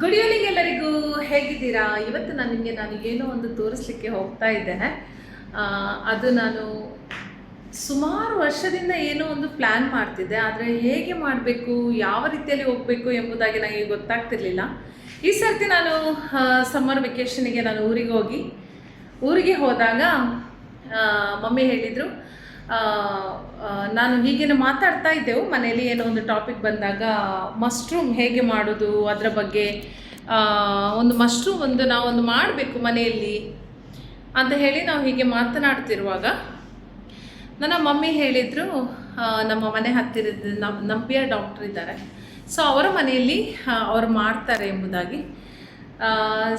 Good evening ಎಲ್ಲರಿಗೂ, ಹೇಗಿದ್ದೀರಾ? ಇವತ್ತು ನಾನು ಏನೋ ಒಂದು ತೋರಿಸ್ಲಿಕ್ಕೆ ಹೋಗ್ತಾ ಇದ್ದೇನೆ. ಅದು ನಾನು ಸುಮಾರು ವರ್ಷದಿಂದ ಏನೋ ಒಂದು ಪ್ಲ್ಯಾನ್ ಮಾಡ್ತಿದ್ದೆ, ಆದರೆ ಹೇಗೆ ಮಾಡಬೇಕು, ಯಾವ ರೀತಿಯಲ್ಲಿ ಹೋಗಬೇಕು ಎಂಬುದಾಗಿ ನನಗೆ ಗೊತ್ತಾಗ್ತಿರ್ಲಿಲ್ಲ. ಈ ಸರ್ತಿ ನಾನು ಸಮ್ಮರ್ ವೆಕೇಷನಿಗೆ ನಾನು ಊರಿಗೆ ಹೋದಾಗ ಮಮ್ಮಿ ಹೇಳಿದರು, ನಾನು ಹೀಗೇನು ಮಾತಾಡ್ತಾ ಇದ್ದೆವು ಮನೆಯಲ್ಲಿ. ಏನೋ ಒಂದು ಟಾಪಿಕ್ ಬಂದಾಗ ಮಶ್ರೂಮ್ ಹೇಗೆ ಮಾಡೋದು ಅದರ ಬಗ್ಗೆ, ಒಂದು ಮಶ್ರೂಮ್ ನಾವೊಂದು ಮಾಡಬೇಕು ಮನೆಯಲ್ಲಿ ಅಂತ ಹೇಳಿ ನಾವು ಹೀಗೆ ಮಾತನಾಡ್ತಿರುವಾಗ ನನ್ನ ಮಮ್ಮಿ ಹೇಳಿದರು, ನಮ್ಮ ಮನೆ ಹತ್ತಿರದ ನಂಬಿಯ ಡಾಕ್ಟರ್ ಇದ್ದಾರೆ, ಸೊ ಅವರ ಮನೆಯಲ್ಲಿ ಅವರು ಮಾಡ್ತಾರೆ ಎಂಬುದಾಗಿ.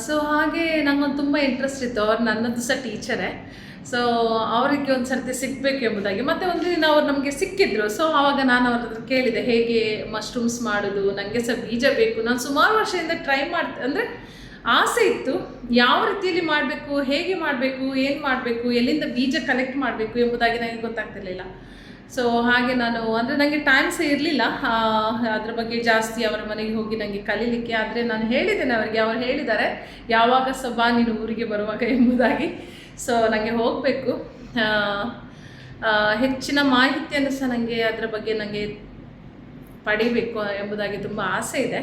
ಸೊ ಹಾಗೆ ನಂಗೊಂದು ತುಂಬ ಇಂಟ್ರೆಸ್ಟ್ ಇತ್ತು. ಅವ್ರು ನನ್ನದು ಸಹ ಟೀಚರೇ, ಸೊ ಅವರಿಗೆ ಒಂದು ಸರ್ತಿ ಸಿಗಬೇಕು ಎಂಬುದಾಗಿ. ಮತ್ತು ಒಂದು ದಿನ ಅವ್ರು ನಮಗೆ ಸಿಕ್ಕಿದ್ರು. ಸೊ ಆವಾಗ ನಾನು ಅವ್ರ ಹತ್ರ ಕೇಳಿದೆ, ಹೇಗೆ ಮಶ್ರೂಮ್ಸ್ ಮಾಡೋದು, ನನಗೆ ಸಹ ಬೀಜ ಬೇಕು. ನಾನು ಸುಮಾರು ವರ್ಷದಿಂದ ಟ್ರೈ ಅಂದರೆ ಆಸೆ ಇತ್ತು, ಯಾವ ರೀತಿಯಲ್ಲಿ ಮಾಡಬೇಕು, ಹೇಗೆ ಮಾಡಬೇಕು, ಏನು ಮಾಡಬೇಕು, ಎಲ್ಲಿಂದ ಬೀಜ ಕಲೆಕ್ಟ್ ಮಾಡಬೇಕು ಎಂಬುದಾಗಿ ನನಗೆ ಗೊತ್ತಾಗ್ತಿರ್ಲಿಲ್ಲ. ಸೊ ಹಾಗೆ ನಾನು ಅಂದರೆ ನನಗೆ ಟೈಮ್ ಸಹ ಇರಲಿಲ್ಲ ಅದ್ರ ಬಗ್ಗೆ ಜಾಸ್ತಿ ಅವರ ಮನೆಗೆ ಹೋಗಿ ನನಗೆ ಕಲೀಲಿಕ್ಕೆ. ಆದರೆ ನಾನು ಹೇಳಿದ್ದೇನೆ ಅವರಿಗೆ, ಅವರು ಹೇಳಿದ್ದಾರೆ ಯಾವಾಗ ಸಹ ಬಾ ನೀನು ಊರಿಗೆ ಬರುವಾಗ ಎಂಬುದಾಗಿ. ಸೊ ನನಗೆ ಹೋಗಬೇಕು, ಹೆಚ್ಚಿನ ಮಾಹಿತಿಯನ್ನು ಸಹ ನನಗೆ ಅದರ ಬಗ್ಗೆ ನನಗೆ ಪಡಿಬೇಕು ಎಂಬುದಾಗಿ ತುಂಬ ಆಸೆ ಇದೆ.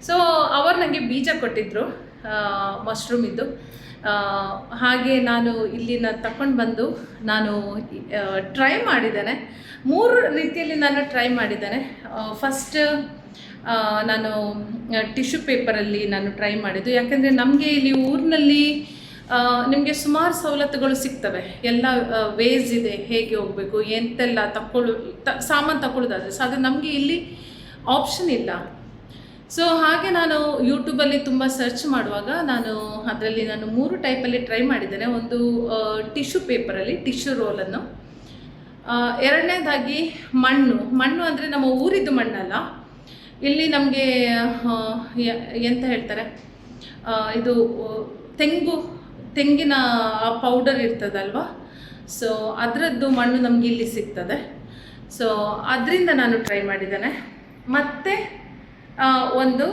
ಸೊ ಅವರು ನನಗೆ ಬೀಜ ಕೊಟ್ಟಿದ್ದರು ಮಶ್ರೂಮಿದ್ದು. ಹಾಗೆ ನಾನು ಇಲ್ಲಿನ ತಗೊಂಡು ಬಂದು ನಾನು ಟ್ರೈ ಮಾಡಿದ್ದೇನೆ. 3 ರೀತಿಯಲ್ಲಿ ನಾನು ಟ್ರೈ ಮಾಡಿದ್ದೇನೆ. ಫಸ್ಟ್ ನಾನು ಟಿಶ್ಯೂ ಪೇಪರಲ್ಲಿ ನಾನು ಟ್ರೈ ಮಾಡಿದ್ದು. ಯಾಕೆಂದರೆ ನಮಗೆ ಇಲ್ಲಿ ಊರಿನಲ್ಲಿ ನಿಮಗೆ ಸುಮಾರು ಸವಲತ್ತುಗಳು ಸಿಗ್ತವೆ, ಎಲ್ಲ ವೇಸ್ ಇದೆ, ಹೇಗೆ ಹೋಗಬೇಕು, ಎಂತೆಲ್ಲ ಸಾಮಾನು ತಗೊಳ್ಳೋದಾದರೆ. ಸೊ ಅದು ನಮಗೆ ಇಲ್ಲಿ ಆಪ್ಷನ್ ಇಲ್ಲ. ಸೊ ಹಾಗೆ ನಾನು ಯೂಟ್ಯೂಬಲ್ಲಿ ತುಂಬ ಸರ್ಚ್ ಮಾಡುವಾಗ ಅದರಲ್ಲಿ ನಾನು 3 ಟೈಪಲ್ಲಿ ಟ್ರೈ ಮಾಡಿದ್ದೇನೆ. ಒಂದು ಟಿಶ್ಯೂ ಪೇಪರಲ್ಲಿ ಟಿಶ್ಯೂ ರೋಲನ್ನು, ಎರಡನೇದಾಗಿ ಮಣ್ಣು ಅಂದರೆ ನಮ್ಮ ಊರಿದ್ದು ಮಣ್ಣಲ್ಲ, ಇಲ್ಲಿ ನಮಗೆ ಎಂತ ಹೇಳ್ತಾರೆ, ಇದು ತೆಂಗಿನ ಪೌಡರ್ ಇರ್ತದಲ್ವ, ಸೊ ಅದರದ್ದು ಮಣ್ಣು ನಮಗೆ ಇಲ್ಲಿ ಸಿಗ್ತದೆ. ಸೊ ಅದರಿಂದ ನಾನು ಟ್ರೈ ಮಾಡಿದ್ದೇನೆ. ಮತ್ತು ಒಂದು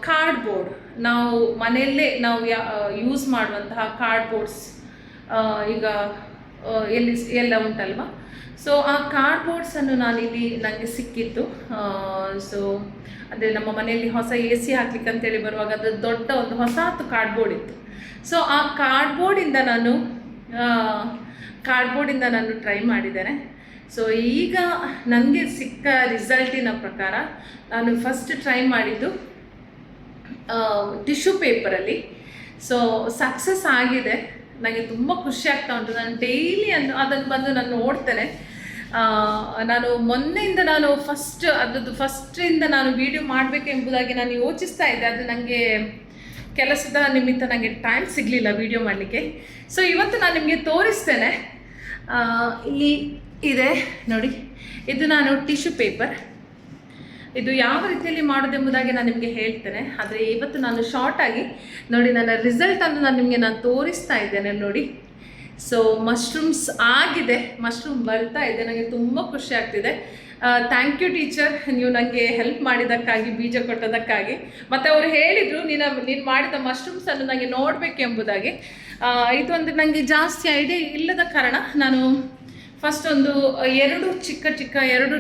ಕಾರ್ಡ್ಬೋರ್ಡ್, ನಾವು ಮನೆಯಲ್ಲೇ ನಾವು ಯೂಸ್ ಮಾಡುವಂತಹ ಕಾರ್ಡ್ಬೋರ್ಡ್ಸ್ ಈಗ ಎಲ್ಲ ಉಂಟಲ್ವ, ಸೊ ಆ ಕಾರ್ಡ್ಬೋರ್ಡ್ಸನ್ನು ನಾನಿಲ್ಲಿ ನನಗೆ ಸಿಕ್ಕಿತ್ತು. ಸೊ ಅಂದರೆ ನಮ್ಮ ಮನೆಯಲ್ಲಿ ಹೊಸ AC ಹಾಕ್ಲಿಕ್ಕೆ ಅಂತೇಳಿ ಬರುವಾಗ ಅದು ದೊಡ್ಡ ಒಂದು ಹೊಸತು ಕಾರ್ಡ್ಬೋರ್ಡ್ ಇತ್ತು. ಸೊ ಆ ಕಾರ್ಡ್ಬೋರ್ಡಿಂದ ನಾನು ಟ್ರೈ ಮಾಡಿದ್ದೇನೆ. ಸೊ ಈಗ ನನಗೆ ಸಿಕ್ಕ ರಿಸಲ್ಟಿನ ಪ್ರಕಾರ ನಾನು ಫಸ್ಟ್ ಟ್ರೈ ಮಾಡಿದ್ದು ಟಿಶ್ಯೂ ಪೇಪರಲ್ಲಿ. ಸೊ ಸಕ್ಸಸ್ ಆಗಿದೆ, ನನಗೆ ತುಂಬ ಖುಷಿ ಆಗ್ತಾ ಉಂಟು. ನಾನು ಡೈಲಿ ಅದನ್ನು ಬಂದು ನಾನು ನೋಡ್ತೇನೆ. ನಾನು ಮೊನ್ನೆಯಿಂದ ನಾನು ಫಸ್ಟಿಂದ ನಾನು ವಿಡಿಯೋ ಮಾಡಬೇಕು ಎಂಬುದಾಗಿ ನಾನು ಯೋಚಿಸ್ತಾ ಇದ್ದೆ. ಅದು ನನಗೆ ಕೆಲಸದ ನಿಮಿತ್ತ ನನಗೆ ಟೈಮ್ ಸಿಗಲಿಲ್ಲ ವಿಡಿಯೋ ಮಾಡಲಿಕ್ಕೆ. ಸೊ ಇವತ್ತು ನಾನು ನಿಮಗೆ ತೋರಿಸ್ತೇನೆ. ಇಲ್ಲಿ ಇದೆ ನೋಡಿ, ಇದು ನಾನು ಟಿಶ್ಯೂ ಪೇಪರ್, ಇದು ಯಾವ ರೀತಿಯಲ್ಲಿ ಮಾಡೋದೆಂಬುದಾಗಿ ನಾನು ನಿಮಗೆ ಹೇಳ್ತೇನೆ. ಆದರೆ ಇವತ್ತು ನಾನು ಶಾರ್ಟಾಗಿ ನೋಡಿ ನನ್ನ ರಿಸಲ್ಟನ್ನು ನಾನು ತೋರಿಸ್ತಾ ಇದ್ದೇನೆ ನೋಡಿ. ಸೊ ಮಶ್ರೂಮ್ಸ್ ಆಗಿದೆ, ಮಶ್ರೂಮ್ ಬರ್ತಾ ಇದೆ, ನನಗೆ ತುಂಬ ಖುಷಿ ಆಗ್ತಿದೆ. ಥ್ಯಾಂಕ್ ಯು ಟೀಚರ್, ನೀವು ನನಗೆ ಹೆಲ್ಪ್ ಮಾಡಿದ್ದಕ್ಕಾಗಿ, ಬೀಜ ಕೊಟ್ಟದಕ್ಕಾಗಿ. ಮತ್ತು ಅವರು ಹೇಳಿದರು, ನೀನು ಮಾಡಿದ ಮಶ್ರೂಮ್ಸನ್ನು ನನಗೆ ನೋಡಬೇಕೆಂಬುದಾಗಿ. ಇದು ಅಂದರೆ ನನಗೆ ಜಾಸ್ತಿ ಐಡಿಯಾ ಇಲ್ಲದ ಕಾರಣ ನಾನು ಫಸ್ಟ್ ಒಂದು 2 ಚಿಕ್ಕ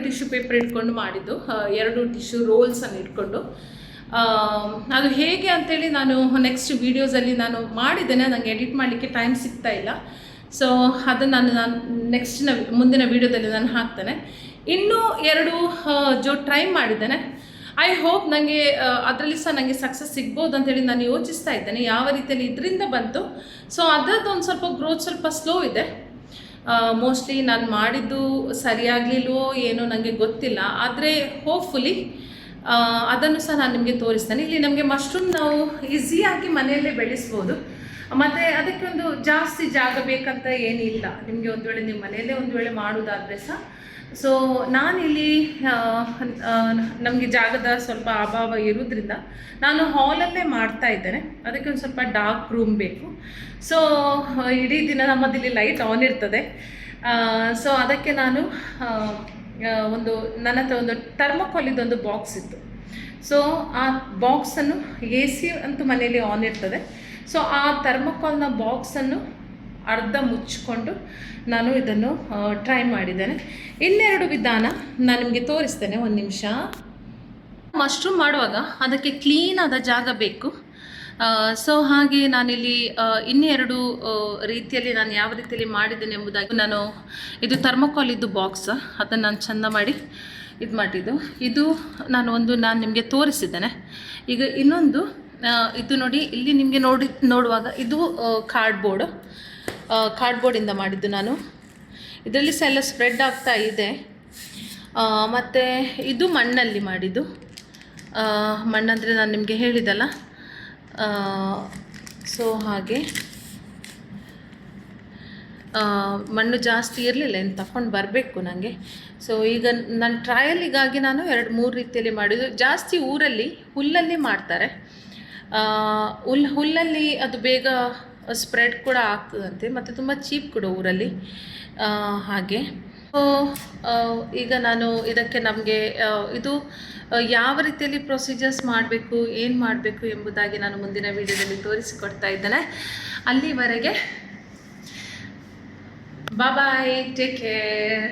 ಟಿಶ್ಯೂ ಪೇಪರ್ ಇಟ್ಕೊಂಡು ಮಾಡಿದ್ದು, 2 ಟಿಶ್ಯೂ ರೋಲ್ಸನ್ನು ಇಟ್ಕೊಂಡು. ಅದು ಹೇಗೆ ಅಂಥೇಳಿ ನಾನು ನೆಕ್ಸ್ಟ್ ವೀಡಿಯೋಸಲ್ಲಿ ನಾನು ಮಾಡಿದ್ದೇನೆ, ನನಗೆ ಎಡಿಟ್ ಮಾಡಲಿಕ್ಕೆ ಟೈಮ್ ಸಿಗ್ತಾ ಇಲ್ಲ. ಸೊ ಅದನ್ನು ನಾನು ಮುಂದಿನ ವೀಡಿಯೋದಲ್ಲಿ ನಾನು ಹಾಕ್ತೇನೆ. ಇನ್ನೂ 2 ಟ್ರೈ ಮಾಡಿದ್ದೇನೆ. ಐ ಹೋಪ್ ನನಗೆ ಅದರಲ್ಲಿ ಸಹ ನನಗೆ ಸಕ್ಸಸ್ ಸಿಗ್ಬೋದು ಅಂತೇಳಿ ನಾನು ಯೋಚಿಸ್ತಾ ಇದ್ದೇನೆ, ಯಾವ ರೀತಿಯಲ್ಲಿ ಇದರಿಂದ ಬಂತು. ಸೊ ಅದರದ್ದು ಒಂದು ಸ್ವಲ್ಪ ಗ್ರೋತ್ ಸ್ವಲ್ಪ ಸ್ಲೋ ಇದೆ. ಮೋಸ್ಟ್ಲಿ ನಾನು ಮಾಡಿದ್ದು ಸರಿಯಾಗಲಿಲ್ವೋ ಏನೋ ನನಗೆ ಗೊತ್ತಿಲ್ಲ. ಆದರೆ ಹೋಪ್ಫುಲಿ ಅದನ್ನು ಸಹ ನಾನು ನಿಮಗೆ ತೋರಿಸ್ತೇನೆ. ಇಲ್ಲಿ ನಮಗೆ ಮಶ್ರೂಮ್ ನಾವು ಈಸಿಯಾಗಿ ಮನೆಯಲ್ಲೇ ಬೆಳೆಸ್ಬೋದು. ಮತ್ತು ಅದಕ್ಕೆ ಒಂದು ಜಾಸ್ತಿ ಜಾಗ ಬೇಕಂತ ಏನಿಲ್ಲ. ನಿಮಗೆ ಒಂದು ವೇಳೆ ನೀವು ಮನೆಯಲ್ಲೇ ಒಂದು ವೇಳೆ ಮಾಡೋದಾದರೆ ಸಹ. ಸೊ ನಾನಿಲ್ಲಿ ನಮಗೆ ಜಾಗದ ಸ್ವಲ್ಪ ಅಭಾವ ಇರೋದ್ರಿಂದ ನಾನು ಹಾಲಲ್ಲೇ ಮಾಡ್ತಾ ಇದ್ದೇನೆ. ಅದಕ್ಕೆ ಒಂದು ಸ್ವಲ್ಪ ಡಾರ್ಕ್ ರೂಮ್ ಬೇಕು. ಸೊ ಇಡೀ ದಿನ ನಮ್ಮದಿಲ್ಲಿ ಲೈಟ್ ಆನ್ ಇರ್ತದೆ. ಸೊ ಅದಕ್ಕೆ ನಾನು ನನ್ನ ಹತ್ರ ಒಂದು ಥರ್ಮೋಕೋಲಿದೊಂದು ಬಾಕ್ಸ್ ಇತ್ತು. ಸೊ ಆ ಬಾಕ್ಸನ್ನು ಎ ಸಿ ಅಂತೂ ಮನೇಲಿ ಆನ್ ಇರ್ತದೆ. ಸೊ ಆ ಥರ್ಮೋಕಾಲ್ನ ಬಾಕ್ಸನ್ನು ಅರ್ಧ ಮುಚ್ಚಿಕೊಂಡು ನಾನು ಇದನ್ನು ಟ್ರೈ ಮಾಡಿದ್ದೇನೆ. ಇನ್ನೆರಡು ವಿಧಾನ ನಾನು ನಿಮಗೆ ತೋರಿಸ್ತೇನೆ. ಒಂದು ನಿಮಿಷ. ಮಶ್ರೂಮ್ ಮಾಡುವಾಗ ಅದಕ್ಕೆ ಕ್ಲೀನಾದ ಜಾಗ ಬೇಕು. ಸೊ ಹಾಗೆ ನಾನಿಲ್ಲಿ ಇನ್ನೆರಡು ರೀತಿಯಲ್ಲಿ ನಾನು ಯಾವ ರೀತಿಯಲ್ಲಿ ಮಾಡಿದ್ದೇನೆ ಎಂಬುದಾಗಿ ನಾನು ಇದು ಥರ್ಮೋಕಾಲ್ ಇದ್ದು ಬಾಕ್ಸ್ ಅದನ್ನು ನಾನು ಚೆಂದ ಮಾಡಿ ಇದು ಮಾಡಿದ್ದು. ಇದು ನಾನು ನಿಮಗೆ ತೋರಿಸಿದ್ದೇನೆ. ಈಗ ಇನ್ನೊಂದು ಇದು ನೋಡಿ, ಇಲ್ಲಿ ನಿಮಗೆ ನೋಡುವಾಗ ಇದು ಕಾರ್ಡ್ಬೋರ್ಡಿಂದ ಮಾಡಿದ್ದು. ನಾನು ಇದರಲ್ಲಿ ಸಹ ಎಲ್ಲ ಸ್ಪ್ರೆಡ್ ಆಗ್ತಾ ಇದೆ. ಮತ್ತು ಇದು ಮಣ್ಣಲ್ಲಿ ಮಾಡಿದ್ದು. ಮಣ್ಣಂದರೆ ನಾನು ನಿಮಗೆ ಹೇಳಿದಲ್ಲ. ಸೊ ಹಾಗೆ ಮಣ್ಣು ಜಾಸ್ತಿ ಇರಲಿಲ್ಲ, ಏನು ತಗೊಂಡು ಬರಬೇಕು ನನಗೆ. ಸೊ ಈಗ ನನ್ನ ಟ್ರಯಲಿಗಾಗಿ ನಾನು 2-3 ರೀತಿಯಲ್ಲಿ ಮಾಡಿದ್ದು. ಜಾಸ್ತಿ ಊರಲ್ಲಿ ಹುಲ್ಲಲ್ಲಿ ಮಾಡ್ತಾರೆ. ಹುಲ್ಲಲ್ಲಿ ಅದು ಬೇಗ ಸ್ಪ್ರೆಡ್ ಕೂಡ ಆಗ್ತದಂತೆ ಮತ್ತು ತುಂಬ ಚೀಪ್ ಕೂಡ ಊರಲ್ಲಿ. ಹಾಗೆ ಸೊ ಈಗ ನಾನು ಇದಕ್ಕೆ ನಮಗೆ ಇದು ಯಾವ ರೀತಿಯಲ್ಲಿ ಪ್ರೊಸೀಜರ್ಸ್ ಮಾಡಬೇಕು, ಏನು ಮಾಡಬೇಕು ಎಂಬುದಾಗಿ ನಾನು ಮುಂದಿನ ವಿಡಿಯೋದಲ್ಲಿ ತೋರಿಸಿಕೊಡ್ತಾ ಇದ್ದೇನೆ. ಅಲ್ಲಿವರೆಗೆ ಬಾಯ್, ಟೇಕ್ ಕೇರ್.